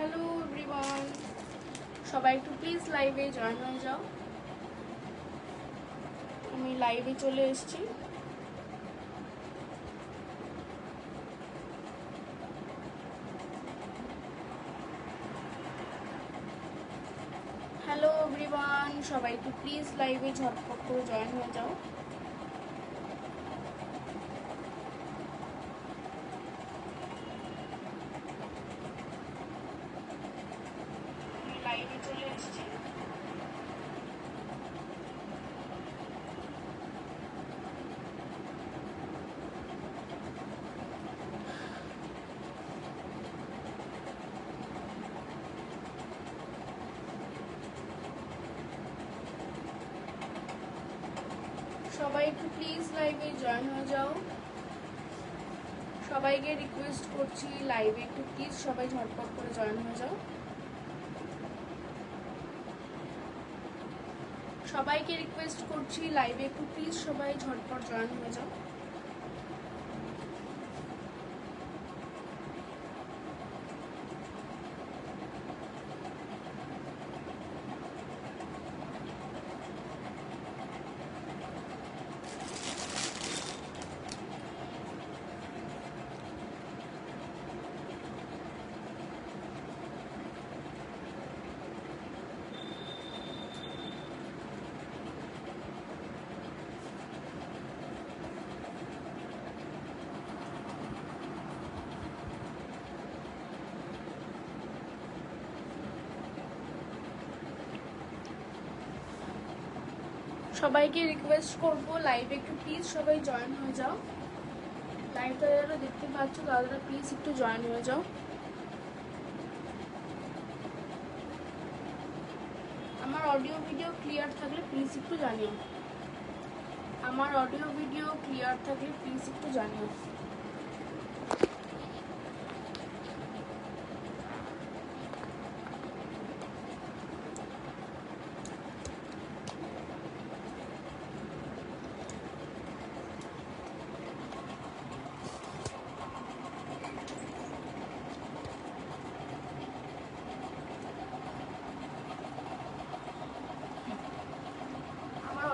Hello everyone, সবাই একটু please লাইভে জয়েন হয়ে যাও। আমি লাইভে চলে এসেছি। হ্যালো এভরিওয়ান, সবাই একটু প্লিজ লাইভে ঝটপট করে জয়েন হয়ে যাও। আমি লাইভে চলে এসেছি। সবাই একটু প্লিজ লাইভে জয়েন হয়ে যাও। সবাইকে রিকোয়েস্ট করছি লাইভে একটু প্লিজ সবাই ঝটপট করে জয়েন হয়ে যাও। সবাইকে রিকোয়েস্ট করছি লাইভে একটু প্লিজ সবাই ঝটপট জয়েন হয়ে যাও। সবাইকে রিকোয়েস্ট করব লাইভে একটু প্লিজ সবাই জয়েন হয়ে যাও। লাইভটা যারা দেখতে পাচ্ছ তারা প্লিজ একটু জয়েন হয়ে যাও। আমার অডিও ভিডিও ক্লিয়ার থাকলে প্লিজ একটু জানিও। আমার অডিও ভিডিও ক্লিয়ার থাকলে প্লিজ একটু জানিও।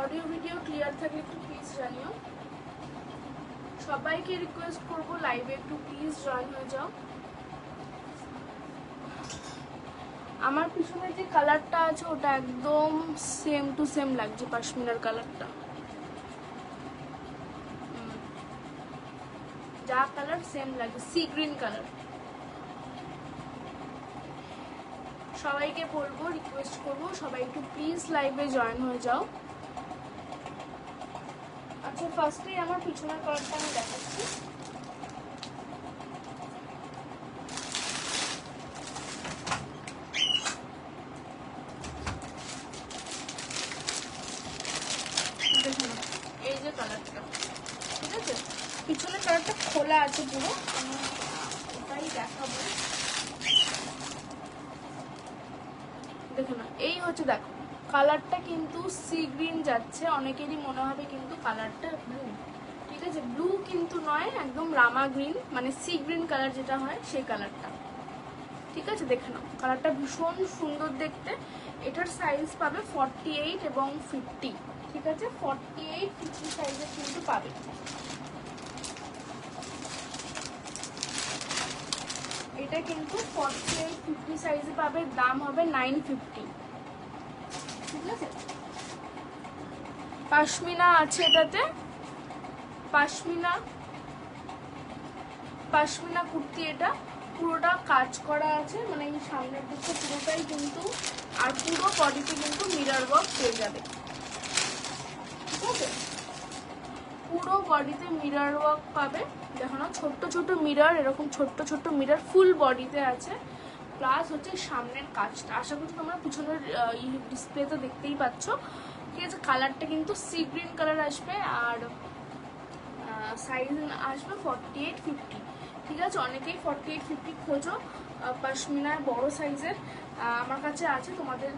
অডিও ভিডিও ক্লিয়ার থাকলে একটু প্লিজ জানিও। সবাইকে রিকোয়েস্ট করব লাইভে একটু প্লিজ জয়েন হয়ে যাও। আমার পিছনে যে কালারটা আছে ওটা একদম সেম টু সেম লাগছে পশমিনার কালারটা। যা কালার সেম লাগে, সি গ্রিন কালার। সবাইকে বলবো, রিকোয়েস্ট করব সবাই একটু প্লিজ লাইভে জয়েন হয়ে যাও। আচ্ছা, ফার্স্টে আমার পিছনের কালারটা আমি দেখাচ্ছি। দেখুন এই যে কালারটা, ঠিক আছে, পিছনের কালারটা খোলা আছে পুরো, আমি ওটাই দেখাবো। দেখুন এই হচ্ছে, দেখো কালারটা কিন্তু সি গ্রিন যাচ্ছে, অনেকেরই মনে হবে কিন্তু কালারটা ব্লু, ঠিক আছে, ব্লু কিন্তু নয়, একদম রামা গ্রিন, মানে সি গ্রিন কালার যেটা হয় সেই কালারটা, ঠিক আছে। দেখে নাও কালারটা ভীষণ সুন্দর দেখতে। এটার সাইজ পাবে 48 এবং 50, ঠিক আছে, 48 50 সাইজের কিন্তু পাবে। এটা কিন্তু 48 50 সাইজে পাবে, দাম হবে 950, ঠিক আছে। পশমিনা আছে এটাতে, পশমিনা কুর্তি, এটা পুরোটা কাজ করা আছে, মানে এই সামনের দিকটা পুরোটাই কিন্তু, আর পুরো বডিতে কিন্তু মিরর ওয়ার্ক পেয়ে যাবে, ঠিক আছে, পুরো বডিতে মিরর ওয়ার্ক পাবে। দেখো না ছোট্ট ছোট মিরর, এরকম ছোট্ট ছোট্ট মিরর ফুল বডিতে আছে, প্লাস হচ্ছে সামনের কাজটা, আশা করছি তোমরা পিছনের ডিসপ্লেতে দেখতেই পাচ্ছ, ঠিক আছে। কালারটা কিন্তু সি গ্রিন কালার আসবে, আর সাইজ আসবে 48 50, ঠিক আছে। অনেকেই 48 50 খোঁজো পশমিনার বড় সাইজের, আমার কাছে আছে, তোমাদের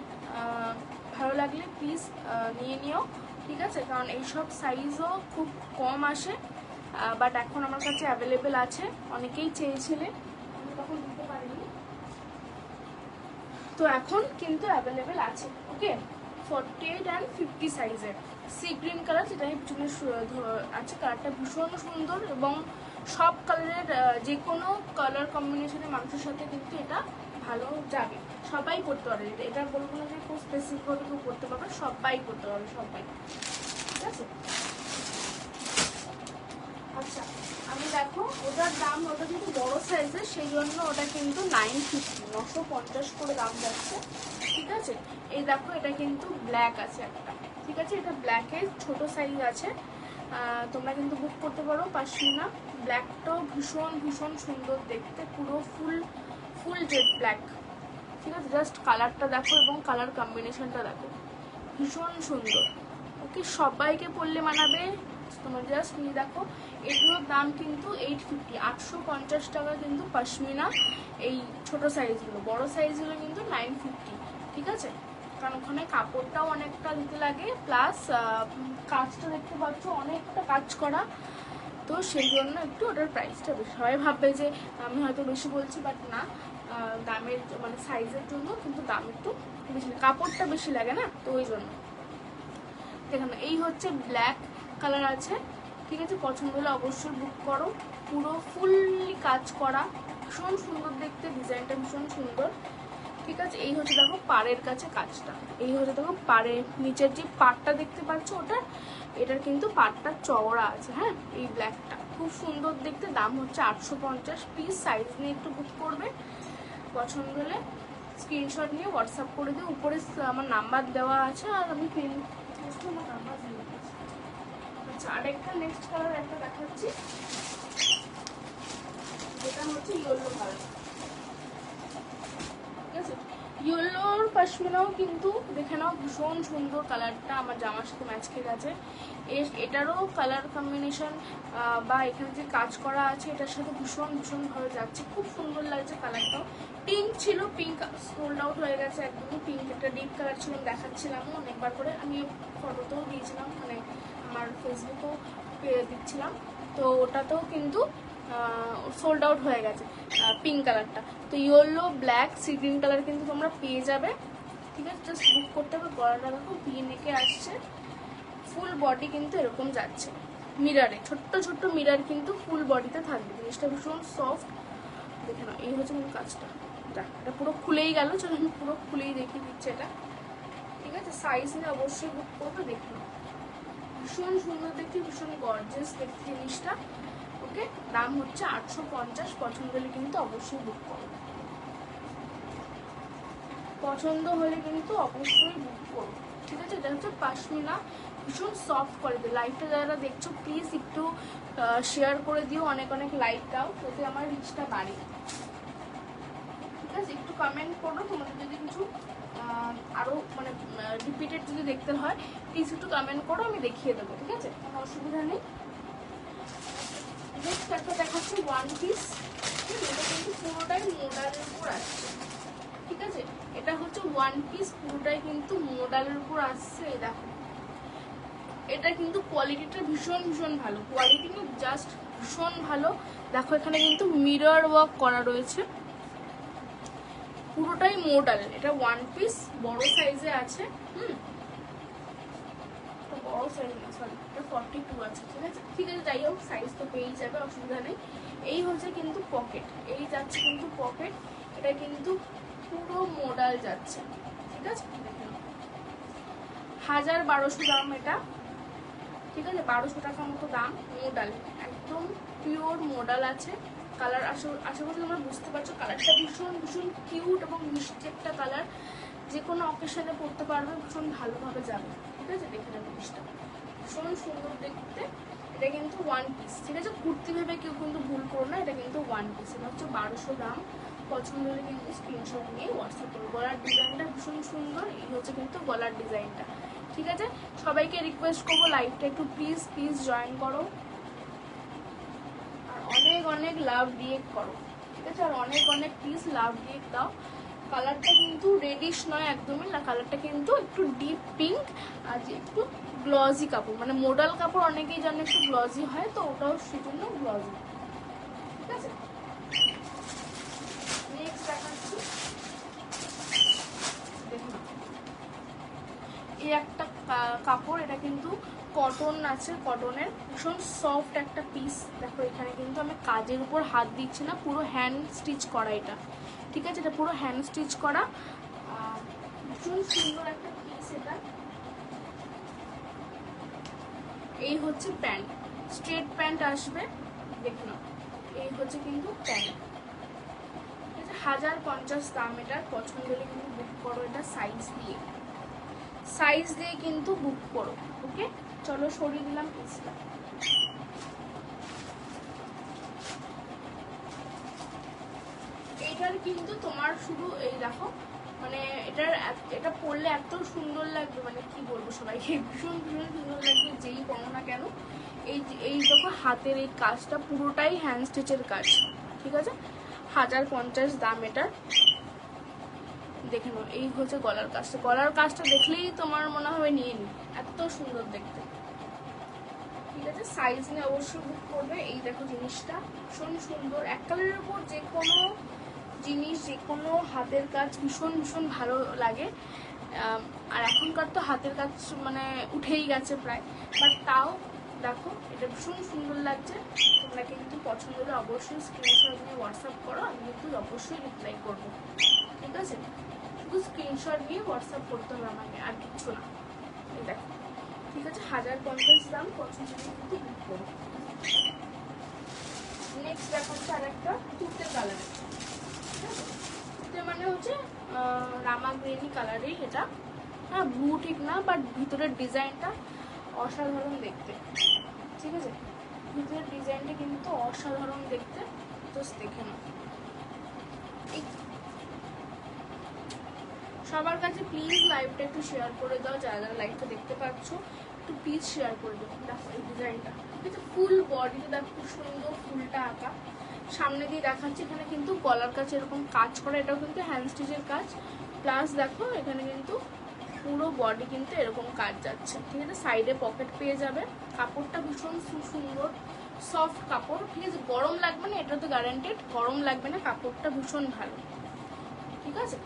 ভালো লাগলে প্লিজ নিয়ে নিও, ঠিক আছে, কারণ এইসব সাইজও খুব কম আসে, বাট এখন আমার কাছে অ্যাভেলেবেল আছে। অনেকেই চেয়েছিলে, আমি তখন দিতে পারিনি। তো এখন কিন্তু অ্যাভেলেবেল আছে। ওকে, 48 and 50 সাইজের সি গ্রিন কালার, যেটা চুলে আছে। কালারটা ভীষণ সুন্দর এবং সব কালারের যে কোনো কালার কম্বিনেশনের মানুষের সাথে কিন্তু এটা ভালো যাবে, সবাই করতে পারে। এটা বলবো না যে খুব স্পেসিফিকভাবে কেউ করতে পারবে, সবাই করতে পারবে, সবাই। ঠিক আছে, আচ্ছা আমি দেখো ওটার দাম, ওটা কিন্তু বড় সাইজের, সেই জন্য ওটা কিন্তু 950, 950 করে দাম যাচ্ছে। ঠিক আছে, এই দেখো এটা কিন্তু ব্ল্যাক আছে একটা। ঠিক আছে, এটা ব্ল্যাকের ছোট সাইজ আছে, তোমরা কিন্তু বুক করতে পারো। পাশমিনা ব্ল্যাকটাও ভীষণ ভীষণ সুন্দর দেখতে, পুরো ফুল জেড ব্ল্যাক। ঠিক আছে, জাস্ট কালারটা দেখো এবং কালার কম্বিনেশনটা দেখো, ভীষণ সুন্দর। ওকে, সবাইকে পরলে মানাবে। তোমার জাস্ট নিয়ে দেখো, এগুলোর দাম কিন্তু 850, 850 টাকা কিন্তু পশমিনা। এই ছোট সাইজগুলো, বড় সাইজগুলো কিন্তু 950। ঠিক আছে, কারণ ওখানে কাপড়টাও অনেকটা দিতে লাগে, প্লাস কাজটা দেখতে পাচ্ছ অনেকটা কাজ করা, তো সেই জন্য একটু ওটার প্রাইসটা বেশি। সবাই ভাববে যে আমি হয়তো বেশি বলছি, বাট না, দামের মানে সাইজের জন্য কিন্তু দাম একটু বেশি, কাপড়টা বেশি লাগে না, তো ওই জন্য। দেখুন এই হচ্ছে ব্ল্যাক কালার আছে। ঠিক আছে, পছন্দ হলে অবশ্যই বুক করো। পুরো ফুললি কাজ করা, ভীষণ সুন্দর দেখতে, ডিজাইনটা ভীষণ সুন্দর। ঠিক আছে, এই হচ্ছে দেখো পাড়ের কাছে কাজটা, এই হচ্ছে দেখো পাড়ের নিচের যে পাড়টা দেখতে পাচ্ছ ওটা, এটার কিন্তু পাড়টা চওড়া আছে। হ্যাঁ, এই ব্ল্যাকটা খুব সুন্দর দেখতে, দাম হচ্ছে 850। প্লিজ সাইজ নিয়ে একটু বুক করবে, পছন্দ হলে স্ক্রিনশট নিয়ে হোয়াটসঅ্যাপ করে দিও। উপরে আমার নাম্বার দেওয়া আছে, আর আমি পিন নাম্বার দিয়ে দিচ্ছি। আচ্ছা, আরেকটা নেক্সট কালার একটা দেখাচ্ছি, যেটা হচ্ছে ইয়েলো কালার। ঠিক আছে, ইয়েলোর পশমিনাও কিন্তু দেখে নাও, ভীষণ সুন্দর কালারটা, আমার জামার সাথে ম্যাচ খেয়ে গেছে। এটারও কালার কম্বিনেশন বা এখানে যে কাজ করা আছে এটার সাথে ভীষণ ভীষণ ভালো যাচ্ছে, খুব সুন্দর লাগছে কালারটাও। পিঙ্ক ছিল, পিঙ্ক সোল্ড আউট হয়ে গেছে একদমই। পিঙ্ক একটা ডিপ কালার ছিল, দেখাচ্ছিলাম অনেকবার করে, আমি ফটোতেও দিয়েছিলাম, মানে আমার ফেসবুকেও দিচ্ছিলাম, তো ওটাতেও কিন্তু সোল্ড আউট হয়ে গেছে পিঙ্ক কালারটা। তো yellow, black, sea green colour কিন্তু তোমরা পেয়ে যাবে। ঠিক আছে, জাস্ট বুক করতে হবে। গলাটা দেখো ভি নেকে আসছে, ফুল বডি কিন্তু এরকম যাচ্ছে, মিরারে ছোট্ট ছোট্ট মিরার কিন্তু ফুল বডিতে থাকবে, জিনিসটা ভীষণ সফট। দেখে নাও, এই হচ্ছে কিন্তু কাজটা। এটা পুরো খুলেই গেল, চলো আমি পুরো খুলেই দেখিয়ে দিচ্ছি এটা। ঠিক আছে, সাইজ নিয়ে অবশ্যই বুক করবে। দেখে নাও, ভীষণ সুন্দর দেখতে, ভীষণ গর্জিয়াস দেখতে জিনিসটা। ওকে, দাম হচ্ছে 850। পছন্দ হলে কিন্তু অবশ্যই বুক করো, পছন্দ হলে কিন্তু অবশ্যই বুক করো। ঠিক আছে, এটা হচ্ছে পশমিনা, ভীষণ সফট কোয়ালিটি। লাইভটা যারা দেখছো প্লিজ একটু শেয়ার করে দিও, অনেক অনেক লাইক দাও, যাতে আমার রিচটা বাড়ে। ঠিক আছে, একটু কমেন্ট করো, তোমাদের যদি কিছু আরও মানে রিপিটেড যদি দেখতে হয় প্লিজ একটু কমেন্ট করো, আমি দেখিয়ে দেবো। ঠিক আছে, কোনো অসুবিধা নেই। নেক্সট একটা দেখাচ্ছি ওয়ান পিস, এটা কিন্তু পুরোটাই মোডালের উপর আসছে। ঠিক আছে, এটা হচ্ছে ওয়ান পিস, পুরোটাই কিন্তু মোডালের উপর আসছে। এই দেখো, এটা কিন্তু কোয়ালিটিটা ভীষণ ভীষণ ভালো, কোয়ালিটি জাস্ট ভীষণ ভালো। দেখো এখানে কিন্তু মিরর ওয়ার্ক করা রয়েছে, পুরোটাই মোডাল। এটা ওয়ান পিস, বড় সাইজে আছে। বড় সাইজ না, সরি, এটা 42 আছে। ঠিক আছে, ঠিক আছে, যাই হোক সাইজ তো পেয়েই যাবে, অসুবিধা নেই। এই হচ্ছে কিন্তু পকেট, এই যাচ্ছে কিন্তু পকেট, এটা কিন্তু পুরো মোডাল যাচ্ছে। ঠিক আছে, দেখুন 1000-1200 দাম এটা। ঠিক আছে, 1200 টাকার মতো দাম। মোডাল, একদম পিওর মোডাল আছে। কালার আশা করি তোমরা বুঝতে পারছো, কালারটা ভীষণ ভীষণ কিউট এবং মিষ্টি একটা কালার, যে কোনো অকেশনে পরতে পারবে, ভীষণ ভালোভাবে যাবে। ঠিক আছে, দেখে নেবো জিনিসটা ভীষণ সুন্দর দেখতে। এটা কিন্তু ওয়ান পিস। ঠিক আছে, কুর্তি ভেবে কেউ কিন্তু ভুল করো না, এটা কিন্তু ওয়ান পিস। এটা হচ্ছে 1200 দাম। পছন্দ হলে কিন্তু স্ক্রিনশট নিয়ে হোয়াটসঅ্যাপ করো। গলার ডিজাইনটা ভীষণ সুন্দর, এই হচ্ছে কিন্তু গলার ডিজাইনটা। ঠিক আছে, সবাইকে রিকোয়েস্ট করবো লাইভটা একটু প্লিজ প্লিজ জয়েন করো, আর অনেক অনেক লাভ রিয়েক্ট করো। ঠিক আছে, আর অনেক অনেক প্লিজ লাভ রিয়েক্ট দাও। কালারটা কিন্তু রেডিশ নয় একদমই না, কালারটা কিন্তু একটু ডিপ পিঙ্ক, আর একটু গ্লজি কাপড়, মানে মোডাল কাপড় অনেকেই জানে একটু গ্লজি হয়, তো ওটাও সেজন্য গ্লজি। ঠিক আছে, নেক্সট দেখাচ্ছি, যে একটা কাপড়, এটা কিন্তু কটন আছে, কটনের ভীষণ সফট একটা পিস। দেখো এখানে কিন্তু আমি কাজের উপর হাত দিচ্ছি না, পুরো হ্যান্ড স্টিচ করা এটা, ঠিক আছে? এটা পুরো হ্যান্ড স্টিচ করা, ভীষণ সুন্দর একটা পিস এটা। এই হচ্ছে প্যান্ট, স্ট্রেট প্যান্ট আসবে, দেখে নাও। এই হচ্ছে কিন্তু প্যান্ট, 1050 দাম। এটার পছন্দ হলে কিন্তু বুক করো, এটা সাইজ দিয়ে কিন্তু বুক করো। ওকে, চলো সরিয়ে দিলাম পিসটা। এইটার কিন্তু তোমার শুধু এই দেখো, মানে এটা পরলে এত সুন্দর লাগবে, মানে কি বলবো, সবাইকে ভীষণ ভীষণ সুন্দর লাগবে যেই পরো না কেন। এই দেখো হাতের এই কাজটা পুরোটাই হ্যান্ড স্টিচের কাজ, ঠিক আছে? 1050 দাম এটার। দেখে নাও, এই হচ্ছে গলার কাজটা দেখলেই তোমার মনে হবে নিয়ে নি, এত সুন্দর দেখতে, ঠিক আছে? সাইজ নিয়ে অবশ্যই বুক করবে। এই দেখো জিনিসটা ভীষণ সুন্দর, এক কালারের উপর যে কোনো জিনিস, যে কোনো হাতের কাজ ভীষণ ভীষণ ভালো লাগে। আর এখনকার তো হাতের কাজ মানে উঠেই গেছে প্রায়, বাট তাও দেখো এটা ভীষণ সুন্দর লাগছে। তোমরা কিন্তু পছন্দ হলে অবশ্যই স্ক্রিনশট নিয়ে হোয়াটসঅ্যাপ করো, আমি কিন্তু অবশ্যই রিপ্লাই করবো, ঠিক আছে? শুধু স্ক্রিনশট নিয়ে হোয়াটসঅ্যাপ করতে হবে আমাকে, আর কিচ্ছু না। এই দেখো, ঠিক আছে? 1050 দাম, পছন্দ হলে কিন্তু বুক করো। নেক্সট দেখো হচ্ছে আর একটা তুতে কালার, তুতে মানে হচ্ছে রামা গ্রিনি কালারেই এটা, হ্যাঁ ব্লু ঠিক না, বাট ভিতরের ডিজাইনটা অসাধারণ দেখতে, ঠিক আছে? ভিতরের ডিজাইনটা কিন্তু অসাধারণ দেখতে, জাস্ট দেখে নাও। সবার কাছে প্লিজ লাইভটা একটু শেয়ার করে দাও, যারা যারা লাইভটা দেখতে পাচ্ছ একটু প্লিজ শেয়ার করে দাও। দেখো এই ডিজাইনটা, ঠিক আছে? ফুল বডিতে দেখো খুব সুন্দর ফুলটা আঁকা, সামনে দিয়ে দেখাচ্ছি। এখানে কিন্তু গলার কাছে এরকম কাজ করা, এটাও কিন্তু হ্যান্ড স্টিচের কাজ, প্লাস দেখো এখানে কিন্তু পুরো বডি কিন্তু এরকম কাজ যাচ্ছে, ঠিক আছে? সাইডে পকেট পেয়ে যাবে। কাপড়টা ভীষণ সুন্দর সফট কাপড়, ঠিক আছে? গরম লাগবে না, এটা তো গ্যারান্টেড, গরম লাগবে না, কাপড়টা ভীষণ ভালো, ঠিক আছে?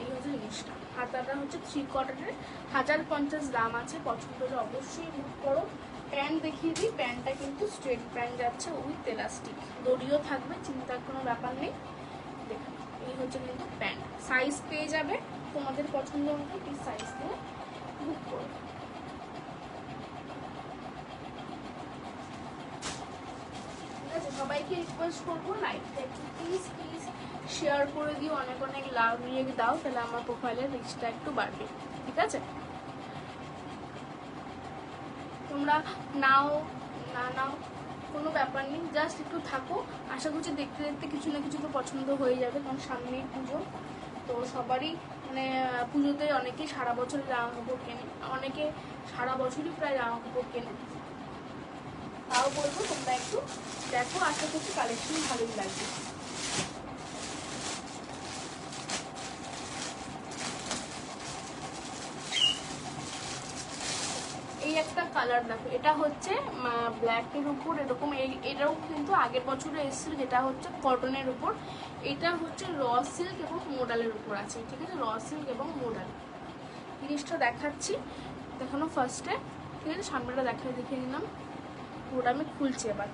এই হচ্ছে জিনিসটা। হাতাটা হচ্ছে 3 কোয়ার্টারের, 1050 দাম আছে। পছন্দ হলে অবশ্যই বুক করো। প্যান্ট দেখিয়ে দিই, প্যান্টটা কিন্তু স্ট্রেট প্যান্ট যাচ্ছে উইথ এলাস্টিক, দড়িও থাকবে, চিন্তার কোনো ব্যাপার নেই। দেখুন এই হচ্ছে কিন্তু প্যান্ট, সাইজ পেয়ে যাবে তোমাদের পছন্দ অনুযায়ী, প্লিজ সাইজ দিয়ে বুক করো। ঠিক আছে, সবাইকে রিকোয়েস্ট করবো লাইভটা একটু প্লিজ শেয়ার করে দিও, অনেক অনেক লাভ নিয়ে দাও, তাহলে আমার প্রোফাইলের রিচটা একটু বাড়বে, ঠিক আছে? তোমরা নাও না নাও কোনো ব্যাপার নেই, জাস্ট একটু থাকো। আশা করছি দেখতে দেখতে কিছু না কিছু তো পছন্দ হয়ে যাবে, কারণ সামনেই পুজো, তো সবারই মানে পুজোতে অনেকেই সারা বছর জামা কাপড় কেনে, অনেকে সারা বছরই প্রায় জামা কাপড় কেনে। তাও বলবো তোমরা একটু দেখো, আশা করছি কালেকশন ভালোই লাগবে। এই একটা কালার দেখো, এটা হচ্ছে ব্ল্যাকের উপর এরকম, এটাও কিন্তু আগের বছরে এসেছিল, যেটা হচ্ছে কটনের উপর, এটা হচ্ছে র সিল্ক এবং মোডালের উপর আছে, ঠিক আছে? র সিল্ক এবং মোডাল জিনিসটা দেখাচ্ছি, দেখানো ফার্স্টে, ঠিক আছে? সামনেটা দেখিয়ে নিলাম, পুরোটা আমি খুলছি এবার।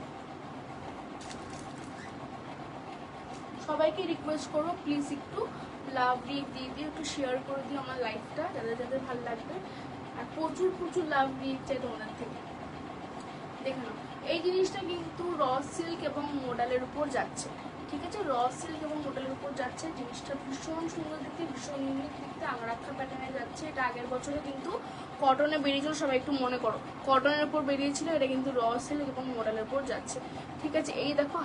সবাইকে রিকোয়েস্ট করবো প্লিজ একটু লাভ দিয়ে একটু শেয়ার করে দিও আমার লাইফটা, যাদের যাদের ভালো লাগবে, আর প্রচুর লাভ রিয়েক্ট চাই তোমাদের থেকে। দেখে নাও, এই জিনিসটা কিন্তু র সিল্ক এবং মোডালের উপর যাচ্ছে, ঠিক আছে? র সিল্ক এবং মোডালের উপর যাচ্ছে, জিনিসটা ভীষণ সুন্দর দেখতে, ভীষণ ইউনিক দেখতে, আংরাক্ষা প্যাটার্নে যাচ্ছে। এটা আগের বছরে কিন্তু কটনে বেরিয়েছিল, সবাই একটু মনে করো, কটনের উপর বেরিয়েছিল, এটা কিন্তু র সিল্ক এবং মোডালের উপর যাচ্ছে, ঠিক আছে? এই দেখো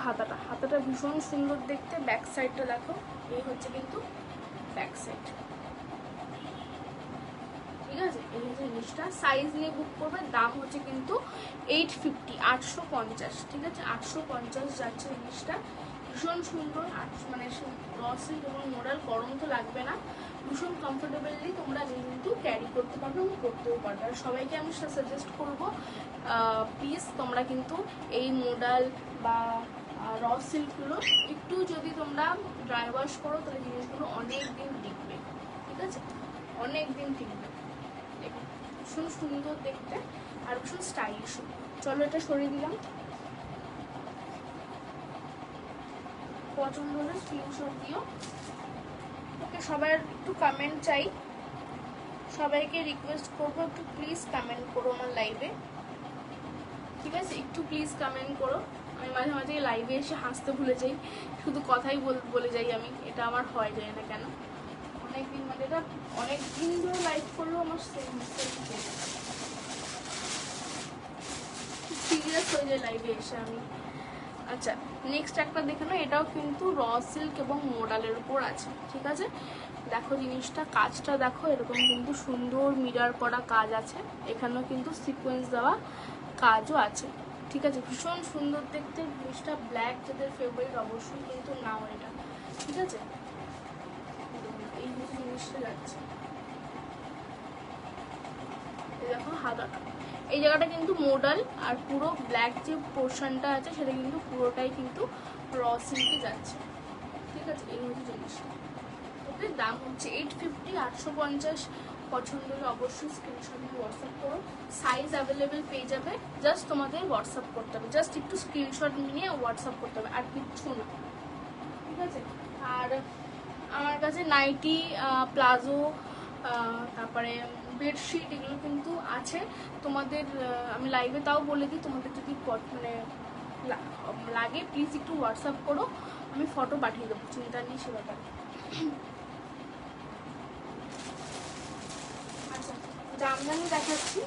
হাতাটা ভীষণ সুন্দর দেখতে, ব্যাক সাইডটা দেখো, এই হচ্ছে কিন্তু ব্যাক সাইড, ঠিক আছে? এই হচ্ছে জিনিসটা, সাইজ নিয়ে বুক করবে। দাম হচ্ছে কিন্তু 850, 850, ঠিক আছে? 850 যাচ্ছে জিনিসটা, ভীষণ সুন্দর, মানে রসিল এবং মোডাল, গরম তো লাগবে না, ভীষণ কমফোর্টেবলি তোমরা কিন্তু ক্যারি করতে পারবে এবং পরতেও পারবে। আর সবাইকে আমি সাজেস্ট করবো প্লিজ তোমরা কিন্তু এই মোডাল বা র সিল্কগুলো একটু যদি তোমরা ড্রাই ওয়াশ করো, তাহলে জিনিসগুলো অনেক দিন টিকবে, ঠিক আছে? অনেক দিন টিকবে। ভীষণ সুন্দর দেখতে আর ভীষণ স্টাইলিশ। চলো এটা সরিয়ে দিলাম। পছন্দ হলে স্ক্রিনশট দিও। ওকে, সবার একটু কমেন্ট চাই, সবাইকে রিকোয়েস্ট করবো একটু প্লিজ কমেন্ট করো আমার লাইভে, ঠিক আছে? একটু প্লিজ কমেন্ট করো। আমি মাঝে মাঝে লাইভে এসে হাসতে ভুলে যাই, শুধু কথাই বলে যাই আমি, এটা আমার হয় যায় না কেন। অনেকদিন মানে এটা অনেকদিন ধরে লাইভ করলেও আমার সিরিয়াস হয়ে যায় লাইভে এসে আমি। আচ্ছা, নেক্সট একটা দেখে নাও, এটাও কিন্তু র সিল্ক এবং মোডালের উপর আছে, ঠিক আছে? দেখো জিনিসটা, কাজটা দেখো, এরকম কিন্তু সুন্দর মিরর করা কাজ আছে, এখানেও কিন্তু সিকোয়েন্স দেওয়া কাজও আছে, ঠিক আছে? ভীষণ সুন্দর দেখতে জিনিসটা। ব্ল্যাক যাদের ফেভারিট অবশ্যই কিন্তু নাও এটা, ঠিক আছে? এই জিনিসটা যাচ্ছে, দেখো হাতাটা, এই জায়গাটা কিন্তু মোডাল, আর পুরো ব্ল্যাক যে পোর্শনটা আছে সেটা কিন্তু পুরোটাই কিন্তু র সিল্কে যাচ্ছে, ঠিক আছে? এই হচ্ছে জিনিসটা। ওকে, দাম হচ্ছে 850, 850। পছন্দ হলে অবশ্যই স্ক্রিনশট নিয়ে হোয়াটসঅ্যাপ করো। সাইজ অ্যাভেলেবেল পেয়ে যাবে, জাস্ট তোমাদের হোয়াটসঅ্যাপ করতে হবে, জাস্ট একটু স্ক্রিনশট নিয়ে হোয়াটসঅ্যাপ করতে হবে, আর কিচ্ছু না, ঠিক আছে? আর আমার কাছে নাইটি, প্লাজো, তারপরে বেডশিট এগুলো কিন্তু আছে তোমাদের। আমি লাইভে তাও বলে দিই, তোমাদের যদি মানে লাগে প্লিজ একটু হোয়াটসঅ্যাপ করো, আমি ফটো পাঠিয়ে দেবো, চিন্তা নেই সে ব্যাপারে। আচ্ছা, জামদানি দেখাচ্ছি।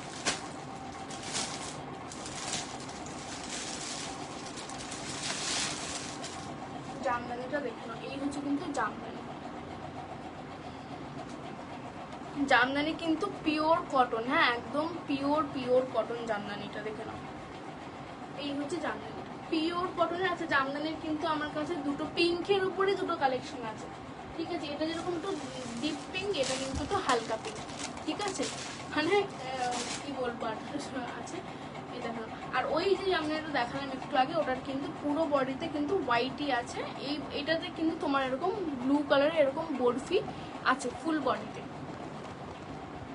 জামদানিটা দেখো না, এই হচ্ছে কিন্তু জামদানি। জামদানি কিন্তু পিওর কটন, হ্যাঁ একদম পিওর কটন জামদানিটা দেখে নাও। এই হচ্ছে জামদানি, পিওর কটনের আছে। জামদানির কিন্তু আমার কাছে দুটো পিঙ্কের উপরে দুটো কালেকশন আছে, ঠিক আছে? এটা যেরকম তো ডিপ পিঙ্ক, এটা কিন্তু তো হালকা পিঙ্ক, ঠিক আছে? মানে কি বলবো আর আছে, এই দেখো। আর ওই যে জামদানিটা দেখালাম একটু আগে, ওটার কিন্তু পুরো বডিতে কিন্তু হোয়াইটই আছে, এটাতে কিন্তু তোমার এরকম ব্লু কালারের এরকম বরফি আছে ফুল বডিতে,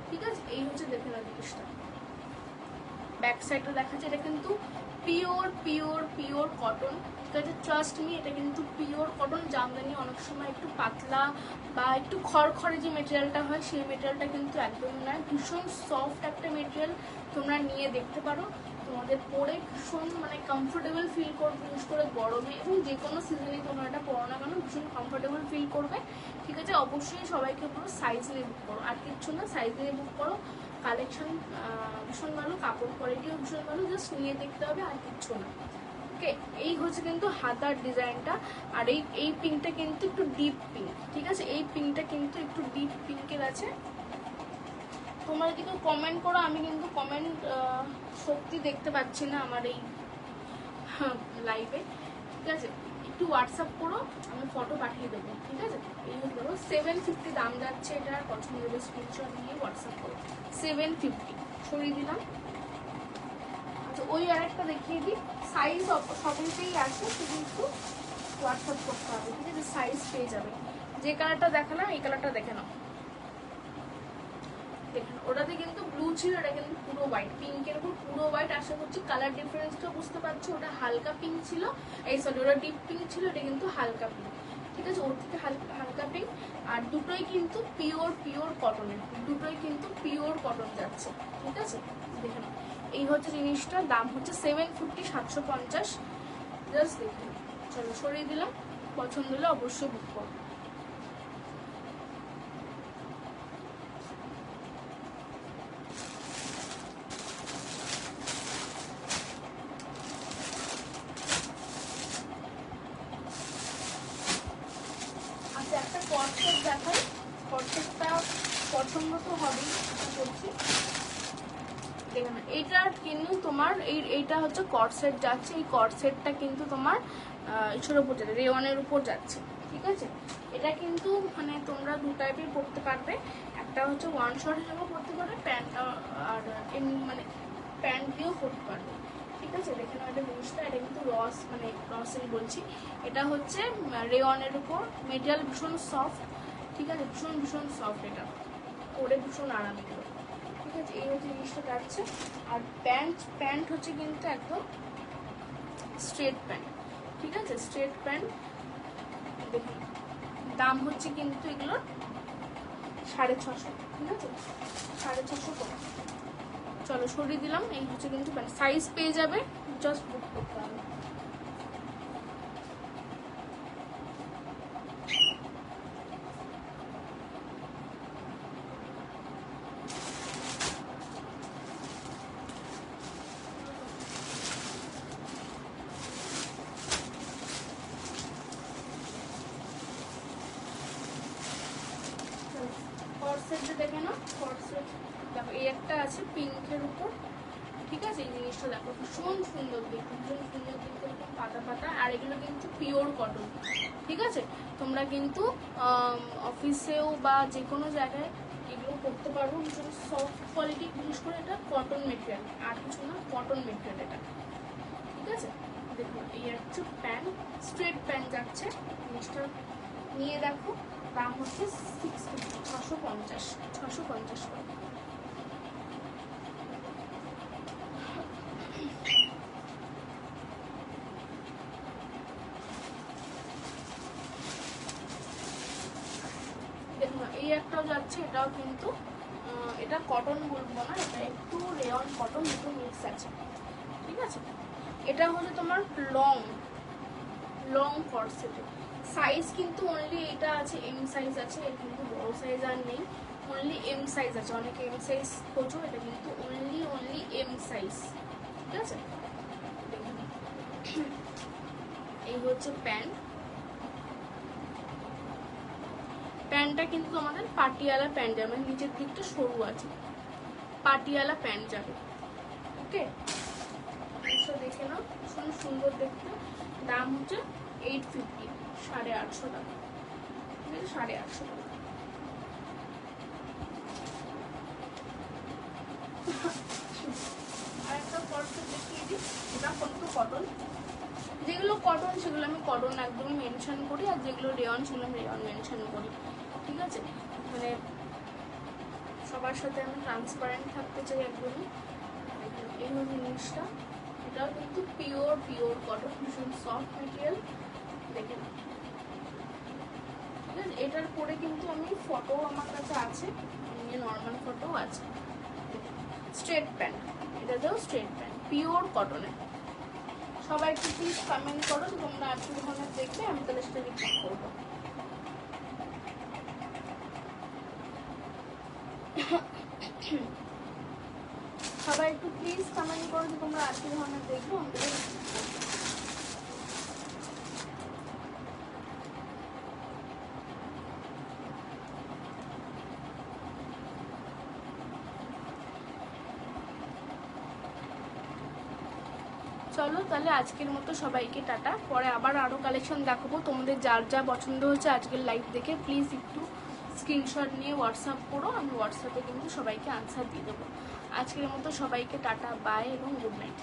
ঠিক আছে? এই হচ্ছে দেখে না জিনিসটা। ব্যাক সাইডটা দেখাচ্ছে, এটা কিন্তু পিওর কটন, ঠিক আছে? ট্রাস্ট মি, এটা কিন্তু পিওর কটন। জামদানি অনেক সময় একটু পাতলা বা একটু খড়খড়ে যে মেটেরিয়ালটা হয়, সেই মেটেরিয়ালটা কিন্তু একদম নয়, ভীষণ সফট একটা মেটেরিয়াল। তোমরা নিয়ে দেখতে পারো, তোমাদের পরে ভীষণ মানে কমফোর্টেবল ফিল করবে, বিশেষ করে গরমে এবং যে কোনো সিজনে তোমরা এটা পরো না কেন ভীষণ কমফোর্টেবল ফিল করবে, ঠিক আছে? অবশ্যই সবাইকে পুরো সাইজ নিয়ে বুক করো, আর কিচ্ছু না, সাইজ নিয়ে বুক করো। কালেকশন ভীষণ ভালো, কাপড় কোয়ালিটিও ভীষণ ভালো, জাস্ট নিয়ে দেখতে হবে, আর কিচ্ছু না। ওকে, এই হচ্ছে কিন্তু হাতার ডিজাইনটা। আর এই পিঙ্কটা কিন্তু একটু ডিপ পিঙ্ক, ঠিক আছে? এই পিঙ্কটা কিন্তু একটু ডিপ পিঙ্কের আছে। তোমরা যদি কেউ কমেন্ট করো, আমি কিন্তু কমেন্ট সত্যি দেখতে পাচ্ছি না আমার এই লাইভে, ঠিক আছে? একটু হোয়াটসঅ্যাপ করো, আমি ফটো পাঠিয়ে দেবো, ঠিক আছে? এই ধরো 750 দাম যাচ্ছে এটা, পছন্দ হলে স্ক্রিনশট নিয়ে হোয়াটসঅ্যাপ করো। 750 সরিয়ে দিলাম। আচ্ছা, ওই আরেকটা দেখিয়ে দিই, সাইজ সবইতেই আছে, শুধু একটু হোয়াটসঅ্যাপ করতে হবে, ঠিক আছে? সাইজ পেয়ে যাবে। যে কালারটা দেখালাম এই কালারটা দেখে নাও, দেখেন ওটাতে কিন্তু ব্লু ছিল, এটা কিন্তু পুরো হোয়াইট, পিঙ্কের উপর পুরো হোয়াইট। আশা করছি কালার ডিফারেন্সটা বুঝতে পারছো, ওটা হালকা পিঙ্ক ছিল, এই সরি ওটা ডিপ পিঙ্ক ছিল, এটা কিন্তু হালকা পিঙ্ক, ঠিক আছে? ওর থেকে হালকা পিঙ্ক। আর দুটোই কিন্তু পিওর কটনের, দুটোই কিন্তু পিওর কটন যাচ্ছে, ঠিক আছে? দেখে নাও, এই হচ্ছে জিনিসটা, দাম হচ্ছে 750, 750, জাস্ট দেখে নাও। চলো সরিয়ে দিলাম, পছন্দ হলে অবশ্যই বুক করো। একটা কর্সেট দেখাই, কর্সেটটা পছন্দ তো হবেই আশা করছি। দেখুন এইটা কিন্তু তোমার এইটা হচ্ছে কর্সেট যাচ্ছে, এই কর্সেটটা কিন্তু তোমার ইসের উপর যাচ্ছে, রেওয়ানের উপর যাচ্ছে, ঠিক আছে? এটা কিন্তু মানে তোমরা দু টাইপের পরতে পারবে, একটা হচ্ছে ওয়ান শর্ট হিসেবেও পরতে পারবে, প্যান্ট আর এমনি মানে প্যান্ট দিয়েও পরতে পারবে, ঠিক আছে? দেখে নাও এটা জিনিসটা, এটা কিন্তু রসেল বলছি, এটা হচ্ছে রেওয়ানের উপর, মেটেরিয়াল ভীষণ সফট, ঠিক আছে? ভীষণ সফট, এটা পরে ভীষণ আরাম এগুলো, ঠিক ঠিক আছে, এই হচ্ছে জিনিসটা যাচ্ছে। আর প্যান্ট হচ্ছে কিন্তু একদম স্ট্রেট প্যান্ট, ঠিক আছে, স্ট্রেট প্যান্ট। দেখুন দাম হচ্ছে কিন্তু এগুলোর 650, ঠিক আছে, 650 করে। চলো সরিয়ে দিলাম। এই হচ্ছে কিন্তু প্যান্ট, সাইজ পেয়ে যাবে, জাস্ট বুক করতে হবে। কর্সেটটা দেখে না, কর্সেট দেখো এই একটা আছে পিঙ্কের উপর, ঠিক আছে, এই জিনিসটা দেখো ভীষণ সুন্দর দেখতে, ভীষণ সুন্দর দেখতে, এরকম পাতা পাতা। আর এগুলো কিন্তু পিওর কটন, ঠিক আছে। তোমরা কিন্তু অফিসেও বা যে কোনো জায়গায় এগুলো করতে পারবো, ভীষণ সফট কোয়ালিটি, বিশেষ করে এটা কটন মেটেরিয়াল, আর কিছু না, কটন মেটেরিয়াল এটা, ঠিক আছে। দেখুন এই একটা প্যান্ট, স্ট্রেট প্যান্ট যাচ্ছে, জিনিসটা নিয়ে দেখো। দাম হচ্ছে 650 করে। দেখুন এই একটাও যাচ্ছে, এটাও কিন্তু এটা কটন বলবো না, এটা একটু রেয়ন কটন, দুটো মিক্স আছে, ঠিক আছে। এটা হচ্ছে তোমার লং কর্সেটে। সাইজ কিন্তু অনলি এটা আছে, এম সাইজ আছে, এর কিন্তু বড় সাইজ আর নেই, অনলি এম সাইজ আছে। অনেকে এম সাইজ খোঁজো, এটা কিন্তু অনলি এম সাইজ, ঠিক আছে। দেখুন এই হচ্ছে প্যান্ট, প্যান্টটা কিন্তু আমাদের পাটিয়ালা প্যান্ট যাবে, নিচের দিকটা সরু আছে, পাটিয়ালা প্যান্ট যাবে, ওকে। দেখে নাও, ভীষণ সুন্দর দেখতে। দাম হচ্ছে 850, 850 টাকা, ঠিক আছে, 850 টাকা। আর একটা কটন দেখিয়ে দিই, এটা কিন্তু কটন, যেগুলো কটন সেগুলো আমি কটন একদমই মেনশন করি, আর যেগুলো রেয়ন সেগুলো আমি রেয়ন মেনশন করি, ঠিক আছে। মানে সবার সাথে আমি ট্রান্সপারেন্ট থাকতে চাই একদমই। এই হলো জিনিসটা, এটাও কিন্তু পিওর কটন, ভীষণ সফট মেটেরিয়াল, দেখে না, ঠিক আছে। এটার পরে কিন্তু আমি ফটো আমার কাছে আছে, নর্মাল ফটো আছে। স্ট্রেট প্যান্ট, এটাতেও স্ট্রেট প্যান্ট, পিওর কটনের। সবাই একটু প্লিজ কমেন্ট করো যে তোমরা আর কি ধরনের দেখবে, আমি তাহলে সেটা রিপিট করবো। সবাই একটু প্লিজ কমেন্ট করো যে তোমরা আর কি ধরনের দেখবে, আমি তাহলে রিপিট করবো। চলো তাহলে আজকের মতো সবাইকে টাটা, পরে আবার আরও কালেকশন দেখাবো। তোমাদের যার যা পছন্দ হচ্ছে আজকের লাইভ দেখে প্লিজ একটু স্ক্রিনশট নিয়ে হোয়াটসঅ্যাপ করো, আমি হোয়াটসঅ্যাপে কিন্তু সবাইকে আনসার দিয়ে দেবো। আজকের মতো সবাইকে টাটা, বাই এবং গুড নাইট।